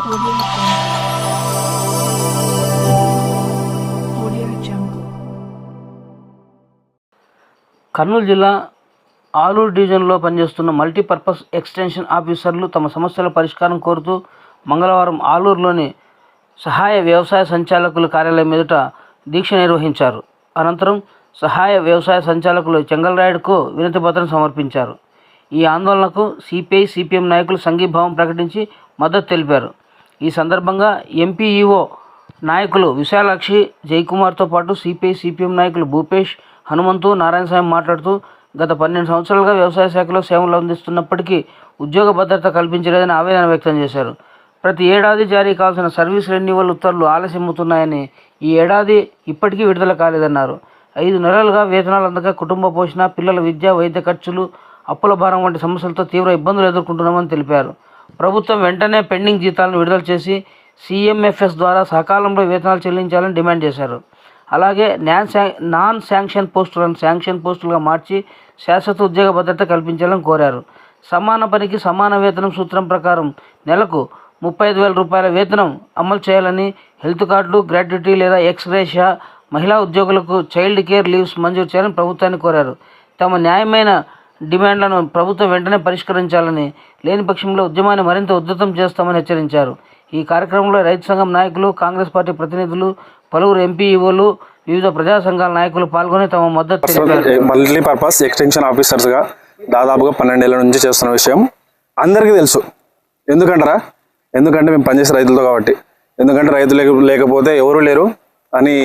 Audio Jungle. Audio Jungle. Kurnool జిల్లా ఆలూరు డివిజన్లో పనిచేస్తున్న మల్టీపర్పస్ ఎక్స్టెన్షన్ ఆఫీసర్లు తమ సమస్యల పరిష్కారం కోరుతూ మంగళవారం ఆలూరులోని సహాయ వ్యవసాయ సంచాలకుల కార్యాలయం ఎదుట దీక్ష నిర్వహించారు. అనంతరం సహాయ వ్యవసాయ సంచాలకులు చెంగల్రాయుడుకు వినతిపత్రం సమర్పించారు. ఈ ఆందోళనకు సిపిఐ, సిపిఎం నాయకులు సంఘీభావం ప్రకటించి మద్దతు తెలిపారు. ఈ సందర్భంగా ఎంపీఈఓ నాయకులు విశాలాక్షి, జయకుమార్తో పాటు సిపిఐ, సిపిఎం నాయకులు భూపేష్, హనుమంతు, నారాయణస్వామి మాట్లాడుతూ గత 12 సంవత్సరాలుగా వ్యవసాయ శాఖలో సేవలు అందిస్తున్నప్పటికీ ఉద్యోగ భద్రత కల్పించలేదని ఆవేదన వ్యక్తం చేశారు. ప్రతి ఏడాది జారీ కావాల్సిన సర్వీస్ రెన్యువల్ ఉత్తర్వులు ఆలస్యమవుతున్నాయని, ఈ ఏడాది ఇప్పటికీ విడుదల కాలేదన్నారు. 5 నెలలుగా వేతనాలు అందక కుటుంబ పోషణ, పిల్లల విద్య, వైద్య ఖర్చులు, అప్పుల భారం వంటి సమస్యలతో తీవ్ర ఇబ్బందులు ఎదుర్కొంటున్నామని తెలిపారు. ప్రభుత్వం వెంటనే పెండింగ్ జీతాలను విడుదల చేసి సిఎంఎఫ్ఎస్ ద్వారా సకాలంలో వేతనాలు చెల్లించాలని డిమాండ్ చేశారు. అలాగే నాన్ శాంక్షన్ పోస్టులను శాంక్షన్ పోస్టులుగా మార్చి శాశ్వత ఉద్యోగ భద్రత కల్పించాలని కోరారు. సమాన పనికి సమాన వేతనం సూత్రం ప్రకారం నెలకు 35,000 రూపాయల వేతనం అమలు చేయాలని, హెల్త్ కార్డులు, గ్రాట్యుటీ లేదా ఎక్స్గ్రేషియా, మహిళా ఉద్యోగులకు చైల్డ్ కేర్ లీవ్స్ మంజూరు చేయాలని ప్రభుత్వాన్ని కోరారు. తమ న్యాయమైన డిమాండ్లను ప్రభుత్వం వెంటనే పరిష్కరించాలని, లేని పక్షంలో ఉద్యమాన్ని మరింత ఉధృతం చేస్తామని హెచ్చరించారు. ఈ కార్యక్రమంలో రైతు సంఘం నాయకులు, కాంగ్రెస్ పార్టీ ప్రతినిధులు, పలువురు ఎంపీఈఓలు, వివిధ ప్రజా సంఘాల నాయకులు పాల్గొని తమ మద్దతు తెలిపారు. మల్టీపర్పస్ ఎక్స్టెన్షన్ ఆఫీసర్స్గా దాదాపుగా 12 ఏళ్ల నుంచి చేస్తున్న విషయం అందరికీ తెలుసు. ఎందుకంటే మేము పనిచేసే రైతులతో కాబట్టి. ఎందుకంటే రైతులు లేకపోతే ఎవరు లేరు అని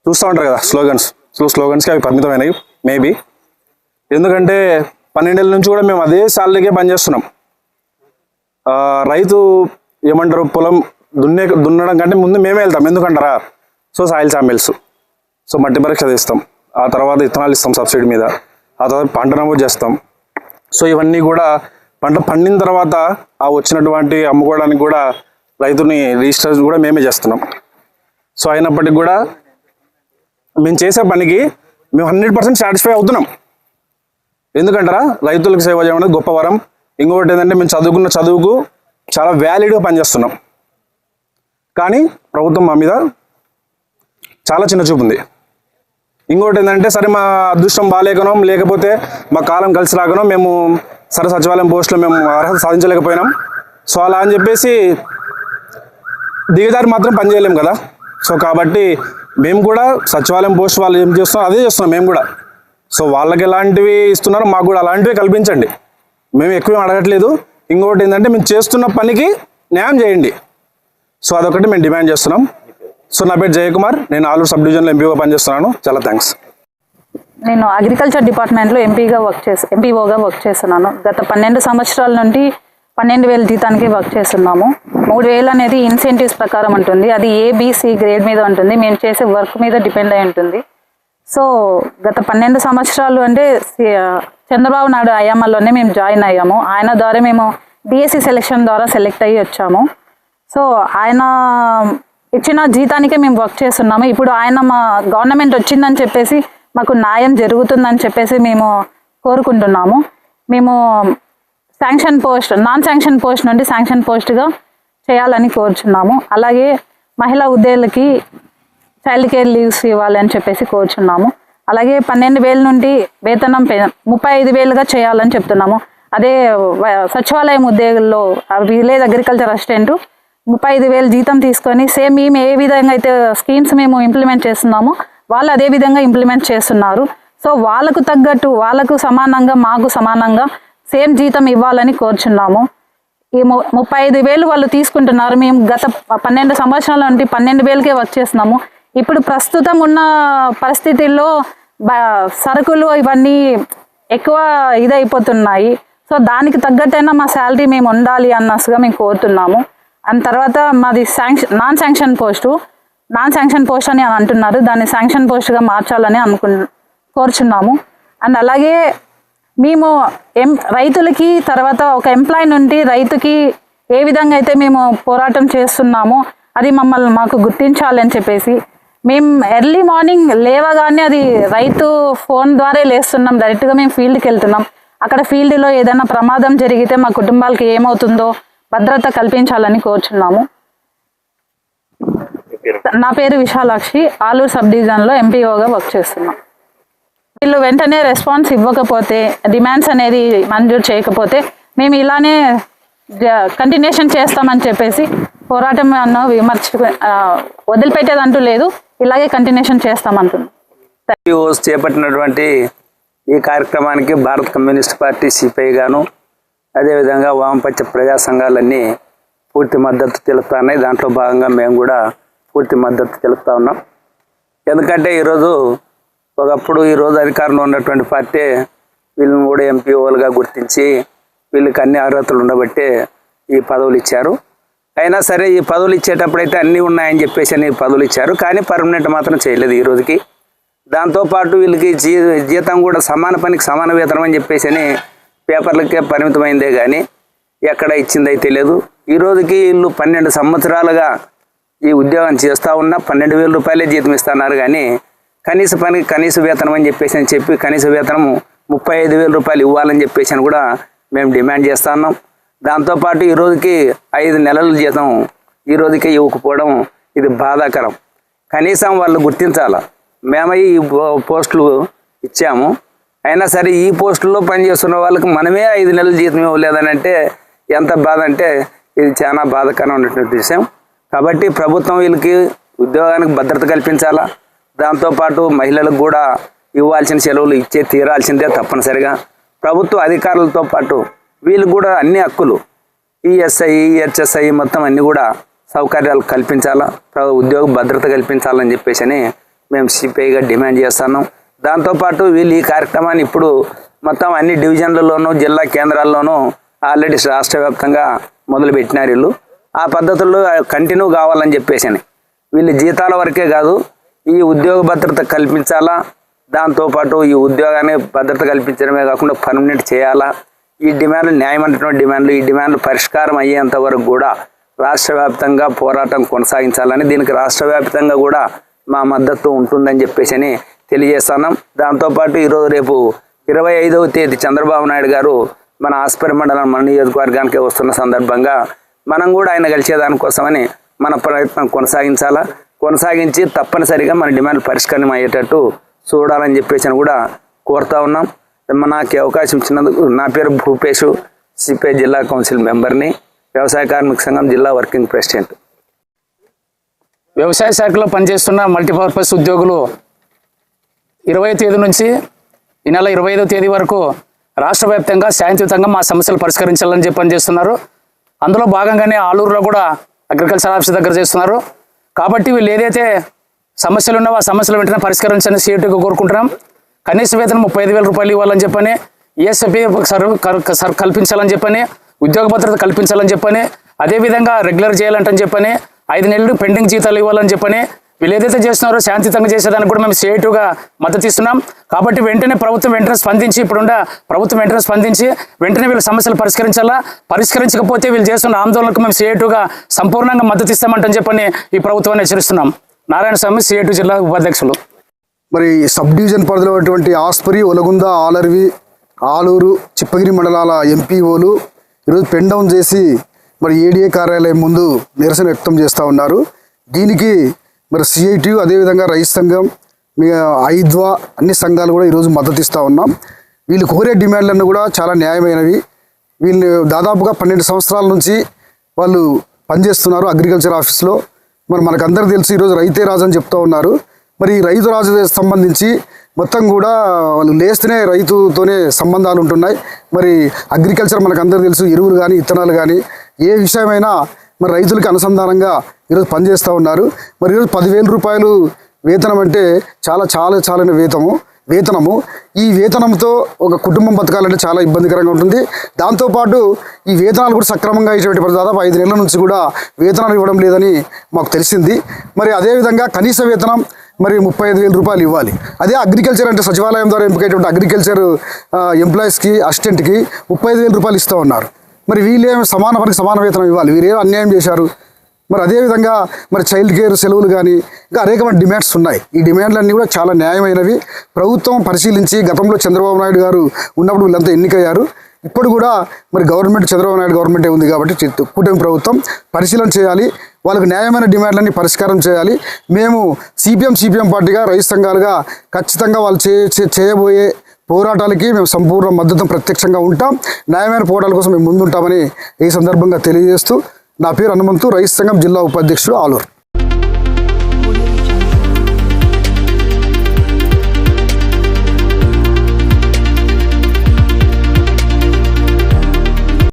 చూస్తూ ఉంటారు కదా స్లోగన్స్కి అవి పరిమితమైనవి మేబీ. ఎందుకంటే 12 ఏళ్ళ నుంచి కూడా మేము అదే శాలరీకే పనిచేస్తున్నాం. రైతు ఏమంటారు, పొలం దున్నడం కంటే ముందు మేమే వెళ్తాం. ఎందుకంటారా, సాయిల్ శాంపిల్స్, మట్టి పరీక్ష తీస్తాం, ఆ తర్వాత విత్తనాలు ఇస్తాం సబ్సిడీ మీద, ఆ తర్వాత పంట నమోదు చేస్తాం. ఇవన్నీ కూడా పంట పండిన తర్వాత ఆ వచ్చినటువంటి అమ్ముకోవడానికి కూడా రైతుని రిజిస్టర్ కూడా మేమే చేస్తున్నాం. అయినప్పటికీ కూడా మేము చేసే పనికి మేము 100% సాటిస్ఫై అవుతున్నాం. ఎందుకంటారా, రైతులకు సేవ చేయడం గొప్ప వరం. ఇంకొకటి ఏంటంటే మేము చదువుకున్న చదువుకు చాలా వ్యాలిడ్గా పనిచేస్తున్నాం. కానీ ప్రభుత్వం మా మీద చాలా చిన్న చూపు ఉంది. ఇంకొకటి ఏంటంటే, సరే మా అదృష్టం బాగాలేకనో లేకపోతే మా కాలం కలిసి రాకనో మేము సచివాలయం పోస్టులో మేము అర్హత సాధించలేకపోయినాం. అలా అని చెప్పేసి దిగజారి మాత్రం పనిచేయలేము కదా. కాబట్టి మేము కూడా సచివాలయం పోస్ట్ వాళ్ళు ఏం చేస్తున్నాం అదే చేస్తున్నాం మేము కూడా. వాళ్ళకి ఎలాంటివి ఇస్తున్నారో మాకు కూడా అలాంటివి కల్పించండి. మేము ఎక్కువ అడగట్లేదు. ఇంకొకటి ఏంటంటే, మేము చేస్తున్న పనికి న్యాయం చేయండి. అదొకటి మేము డిమాండ్ చేస్తున్నాం. నా పేరు జయకుమార్, నేను ఆలూరు సబ్ డివిజన్లో ఎంపీఓగా పనిచేస్తున్నాను. చాలా థ్యాంక్స్. నేను అగ్రికల్చర్ డిపార్ట్మెంట్లో ఎంపీఓగా వర్క్ చేస్తున్నాను. గత 12 సంవత్సరాల నుండి 12,000 జీతానికి వర్క్ చేస్తున్నాము. 3,000 అనేది ఇన్సెంటివ్స్ ప్రకారం ఉంటుంది. అది ఏబిసి గ్రేడ్ మీద ఉంటుంది. మేము చేసే వర్క్ మీద డిపెండ్ అయి ఉంటుంది. గత 12 సంవత్సరాలు అంటే చంద్రబాబు నాయుడు హయాంలోనే మేము జాయిన్ అయ్యాము. ఆయన ద్వారా మేము డిఎస్సి సెలెక్షన్ ద్వారా సెలెక్ట్ అయ్యి వచ్చాము. ఆయన ఇచ్చిన జీతానికే మేము వర్క్ చేస్తున్నాము. ఇప్పుడు ఆయన మా గవర్నమెంట్ వచ్చిందని చెప్పేసి మాకు న్యాయం జరుగుతుందని చెప్పేసి మేము కోరుకుంటున్నాము. మేము నాన్ శాంక్షన్ పోస్ట్ నుండి శాంక్షన్ పోస్ట్గా చేయాలని కోరుచున్నాము. అలాగే మహిళా ఉద్యోగులకి చైల్డ్ కేర్ లీవ్స్ ఇవ్వాలని చెప్పేసి కోరుచున్నాము. అలాగే 12,000 నుండి వేతనం 35,000గా చేయాలని చెప్తున్నాము. అదే సచివాలయం ఉద్యోగుల్లో విలేజ్ అగ్రికల్చర్ అసిస్టెంట్ 35,000 జీతం తీసుకొని సేమ్ మేము ఏ విధంగా అయితే స్కీమ్స్ మేము ఇంప్లిమెంట్ చేస్తున్నామో వాళ్ళు అదే విధంగా ఇంప్లిమెంట్ చేస్తున్నారు. వాళ్ళకు తగ్గట్టు వాళ్ళకు సమానంగా మాకు సమానంగా సేమ్ జీతం ఇవ్వాలని కోరుచున్నాము. ఈ 35,000 వాళ్ళు తీసుకుంటున్నారు. మేము గత 12 సంవత్సరాల నుండి 12,000కే వర్క్ చేస్తున్నాము. ఇప్పుడు ప్రస్తుతం ఉన్న పరిస్థితుల్లో సరుకులు ఇవన్నీ ఎక్కువ ఇదైపోతున్నాయి. దానికి తగ్గట్టైనా మా శాలరీ మేము ఉండాలి అన్నట్టుగా మేము కోరుతున్నాము. అండ్ తర్వాత మాది నాన్ శాంక్షన్ పోస్ట్ అని అంటున్నారు. దాన్ని శాంక్షన్ పోస్ట్గా మార్చాలని కోరుచున్నాము. అండ్ అలాగే మేము రైతులకి తర్వాత ఒక ఎంప్లాయ్ నుండి రైతుకి ఏ విధంగా అయితే మేము పోరాటం చేస్తున్నామో అది మాకు గుర్తించాలని చెప్పేసి మేము ఎర్లీ మార్నింగ్ లేవగానే అది రైతు ఫోన్ ద్వారా లేస్తున్నాం. డైరెక్ట్గా మేము ఫీల్డ్కి వెళ్తున్నాం. అక్కడ ఫీల్డ్లో ఏదైనా ప్రమాదం జరిగితే మా కుటుంబాలకి ఏమవుతుందో భద్రత కల్పించాలని కోరుచున్నాము. నా పేరు విశాలాక్షి, ఆలూరు సబ్ డివిజన్లో ఎంపీఓగా వర్క్ చేస్తున్నాం. వీళ్ళు వెంటనే రెస్పాన్స్ ఇవ్వకపోతే, డిమాండ్స్ అనేది మంజూరు చేయకపోతే మేము ఇలానే కంటిన్యూషన్ చేస్తామని చెప్పేసి పోరాటం అన్న వదిలిపెట్టేదంటూ లేదు, ఇలాగే కంటిన్యూషన్ చేస్తామంటున్నాం. చేపట్టినటువంటి ఈ కార్యక్రమానికి భారత కమ్యూనిస్ట్ పార్టీ సిపిఐ గాను అదేవిధంగా వామపక్ష ప్రజా సంఘాలన్నీ పూర్తి మద్దతు తెలుపుతున్నాయి. దాంట్లో భాగంగా మేము కూడా పూర్తి మద్దతు తెలుపుతా ఉన్నాం. ఎందుకంటే ఈరోజు ఒకప్పుడు ఈరోజు అధికారంలో ఉన్నటువంటి పార్టీ వీళ్ళని కూడా ఎంపీఓలుగా గుర్తించి వీళ్ళకి అన్ని అర్హతలు ఉండబట్టే ఈ పదవులు ఇచ్చారు. అయినా సరే ఈ పదవులు ఇచ్చేటప్పుడైతే అన్నీ ఉన్నాయని చెప్పేసి అని పదవులు ఇచ్చారు, కానీ పర్మనెంట్ మాత్రం చేయలేదు ఈ రోజుకి. దాంతోపాటు వీళ్ళకి జీతం కూడా సమాన పనికి సమాన వేతనం అని చెప్పేసి అని పేపర్లకే పరిమితమైందే కానీ ఎక్కడ ఇచ్చిందైతే తెలియదు. ఈ రోజుకి వీళ్ళు 12 సంవత్సరాలుగా ఈ ఉద్యోగం చేస్తూ ఉన్నా 12,000 రూపాయలే జీతం ఇస్తున్నారు, కానీ కనీస పనికి కనీస వేతనం అని చెప్పి కనీస వేతనము 35,000 రూపాయలు ఇవ్వాలని చెప్పేసి అని కూడా మేము డిమాండ్ చేస్తూ ఉన్నాం. దాంతోపాటు ఈ రోజుకి 5 నెలల జీతం ఈ రోజుకే ఇవ్వకపోవడం ఇది బాధాకరం. కనీసం వాళ్ళు గుర్తించాలి. మేము ఈ పోస్టులు ఇచ్చాము, అయినా సరే ఈ పోస్టుల్లో పనిచేస్తున్న వాళ్ళకి మనమే 5 నెలల జీతం ఇవ్వలేదని అంటే ఎంత బాధ అంటే ఇది చాలా బాధాకరమైనటువంటి విషయం. కాబట్టి ప్రభుత్వం వీళ్ళకి ఉద్యోగానికి భద్రత కల్పించాలా, దాంతోపాటు మహిళలకు కూడా ఇవ్వాల్సిన సెలవులు ఇచ్చే తీరాల్సిందే తప్పనిసరిగా. ప్రభుత్వ అధికారులతో పాటు వీళ్ళకి కూడా అన్ని హక్కులు ఈఎస్ఐ ఈహెచ్ఎస్ఐ మొత్తం అన్నీ కూడా సౌకర్యాలు కల్పించాలా, ఉద్యోగ భద్రత కల్పించాలని చెప్పేసి అని మేము సిపిఐగా డిమాండ్ చేస్తున్నాం. దాంతోపాటు వీళ్ళు ఈ కార్యక్రమాన్ని ఇప్పుడు మొత్తం అన్ని డివిజన్లలోనూ జిల్లా కేంద్రాల్లోనూ ఆల్రెడీ రాష్ట్ర వ్యాప్తంగా మొదలుపెట్టినారు. వీళ్ళు ఆ పద్ధతుల్లో కంటిన్యూ కావాలని చెప్పేసి అని వీళ్ళు జీతాల వరకే కాదు ఈ ఉద్యోగ భద్రత కల్పించాలా, దాంతోపాటు ఈ ఉద్యోగాన్ని భద్రత కల్పించడమే కాకుండా పర్మనెంట్ చేయాలా. ఈ డిమాండ్లు న్యాయమైనటువంటి డిమాండ్లు, ఈ డిమాండ్లు పరిష్కారం అయ్యేంత వరకు కూడా రాష్ట్ర వ్యాప్తంగా పోరాటం కొనసాగించాలని, దీనికి రాష్ట్ర వ్యాప్తంగా కూడా మా మద్దతు ఉంటుందని చెప్పేసి అని తెలియజేస్తున్నాం. దాంతోపాటు ఈరోజు రేపు 25వ తేదీ చంద్రబాబు నాయుడు గారు మన ఆస్పరి మండలం మన నియోజకవర్గానికి వస్తున్న సందర్భంగా మనం కూడా ఆయన కలిసేదానికోసమని మన ప్రయత్నం కొనసాగించి తప్పనిసరిగా మన డిమాండ్లు పరిష్కారం అయ్యేటట్టు చూడాలని చెప్పేసి అని కూడా కోరుతా ఉన్నాం. నాకు అవకాశం ఇచ్చినందుకు నా పేరు భూపేషు, సిపిఐ జిల్లా కౌన్సిల్ మెంబర్ని, వ్యవసాయ కార్మిక సంఘం జిల్లా వర్కింగ్ ప్రెసిడెంట్. వ్యవసాయ శాఖలో పనిచేస్తున్న మల్టీపర్పస్ ఉద్యోగులు 20వ తేదీ నుంచి ఈ నెల 25వ తేదీ వరకు రాష్ట్ర వ్యాప్తంగా శాంతియుతంగా మా సమస్యలు పరిష్కరించాలని చెప్పి పనిచేస్తున్నారు. అందులో భాగంగానే ఆలూరులో కూడా అగ్రికల్చర్ ఆఫీస్ దగ్గర చేస్తున్నారు. కాబట్టి వీళ్ళు ఏదైతే సమస్యలు ఉన్నావో ఆ సమస్యలు వెంటనే పరిష్కరించాలని సీటుగా కోరుకుంటున్నాం. కనీస వేతనం 35,000 రూపాయలు ఇవ్వాలని చెప్పని, ఈఎస్ఐపి కల్పించాలని చెప్పని, ఉద్యోగ భద్రత కల్పించాలని చెప్పని, అదేవిధంగా రెగ్యులర్ చేయాలంటని చెప్పని, 5 నెలలు పెండింగ్ జీతాలు ఇవ్వాలని చెప్పని, వీళ్ళు ఏదైతే చేస్తున్నారో శాంతియుతంగా చేసేదానికి కూడా మేము సిఐటిగా మద్దతు ఇస్తున్నాం. కాబట్టి ప్రభుత్వం వెంటనే స్పందించి వెంటనే వీళ్ళ సమస్యలు పరిష్కరించకపోతే వీళ్ళు చేస్తున్న ఆందోళనకు మేము సిఐటిగా సంపూర్ణంగా మద్దతు ఇస్తామంటని చెప్పని ఈ ప్రభుత్వాన్ని హెచ్చరిస్తున్నాం. నారాయణ స్వామి, సిఐటి జిల్లా ఉపాధ్యక్షులు. మరి సబ్ డివిజన్ పరిధిలో ఉన్నటువంటి ఆస్పరి, ఒలగుంద, ఆలర్వి, ఆలూరు, చిప్పగిరి మండలాల ఎంపీఓలు ఈరోజు పెన్ డౌన్ చేసి మరి ఏడీఏ కార్యాలయం ముందు నిరసన వ్యక్తం చేస్తూ ఉన్నారు. దీనికి మరి సిఐటి అదేవిధంగా రైతు సంఘం, ఐద్వా అన్ని సంఘాలు కూడా ఈరోజు మద్దతు ఇస్తూ ఉన్నాం. వీళ్ళు కోరే డిమాండ్లన్నీ కూడా చాలా న్యాయమైనవి. వీళ్ళు దాదాపుగా 12 సంవత్సరాల నుంచి వాళ్ళు పనిచేస్తున్నారు అగ్రికల్చర్ ఆఫీస్లో. మరి మనకందరికీ తెలుసు ఈరోజు రైతే రాజు అని చెప్తూ ఉన్నారు. మరి రైతు రాజు సంబంధించి మొత్తం కూడా వాళ్ళు లేస్తేనే రైతుతోనే సంబంధాలు ఉంటున్నాయి. మరి అగ్రికల్చర్ మనకందరూ తెలుసు, ఎరువులు కానీ ఇత్తనాలు కానీ ఏ విషయమైనా మరి రైతులకి అనుసంధానంగా ఈరోజు పనిచేస్తూ ఉన్నారు. మరి ఈరోజు 10,000 రూపాయలు వేతనం అంటే చాలా వేతనము. ఈ వేతనంతో ఒక కుటుంబం బతకాలంటే చాలా ఇబ్బందికరంగా ఉంటుంది. దాంతోపాటు ఈ వేతనాలు కూడా సక్రమంగా ఇచ్చేటువంటి దాదాపు 5 నెలల నుంచి కూడా వేతనాలు ఇవ్వడం లేదని మాకు తెలిసింది. మరి అదేవిధంగా కనీస వేతనం మరి 35,000 రూపాయలు ఇవ్వాలి. అదే అగ్రికల్చర్ అంటే సచివాలయం ద్వారా ఎంపికైనటువంటి అగ్రికల్చర్ ఎంప్లాయీస్కి, అసిస్టెంట్కి 35,000 రూపాయలు ఇస్తూ ఉన్నారు. మరి వీళ్ళేమో సమాన పనికి సమాన వేతనం ఇవ్వాలి, వీరేమో అన్యాయం చేశారు. మరి అదేవిధంగా మరి చైల్డ్ కేర్ సెలవులు కానీ ఇంకా అనేకమైన డిమాండ్స్ ఉన్నాయి. ఈ డిమాండ్లన్నీ కూడా చాలా న్యాయమైనవి. ప్రభుత్వం పరిశీలించి గతంలో చంద్రబాబు నాయుడు గారు ఉన్నప్పుడు వీళ్ళంతా ఎన్నికయ్యారు. ఇప్పుడు కూడా మరి గవర్నమెంట్ చంద్రబాబు నాయుడు గవర్నమెంటే ఉంది కాబట్టి కూటమి ప్రభుత్వం పరిశీలన చేయాలి, వాళ్ళకు న్యాయమైన డిమాండ్లన్నీ పరిష్కారం చేయాలి. మేము సిపిఎం పార్టీగా రైతు సంఘాలుగా ఖచ్చితంగా వాళ్ళు చేయబోయే పోరాటాలకి మేము సంపూర్ణ మద్దతు ప్రత్యక్షంగా ఉంటాం. న్యాయమైన పోరాటాల కోసం మేము ముందుంటామని ఈ సందర్భంగా తెలియజేస్తూ, నా పేరు హనుమంతు, రైతు సంఘం జిల్లా ఉపాధ్యక్షుడు, ఆలూరు.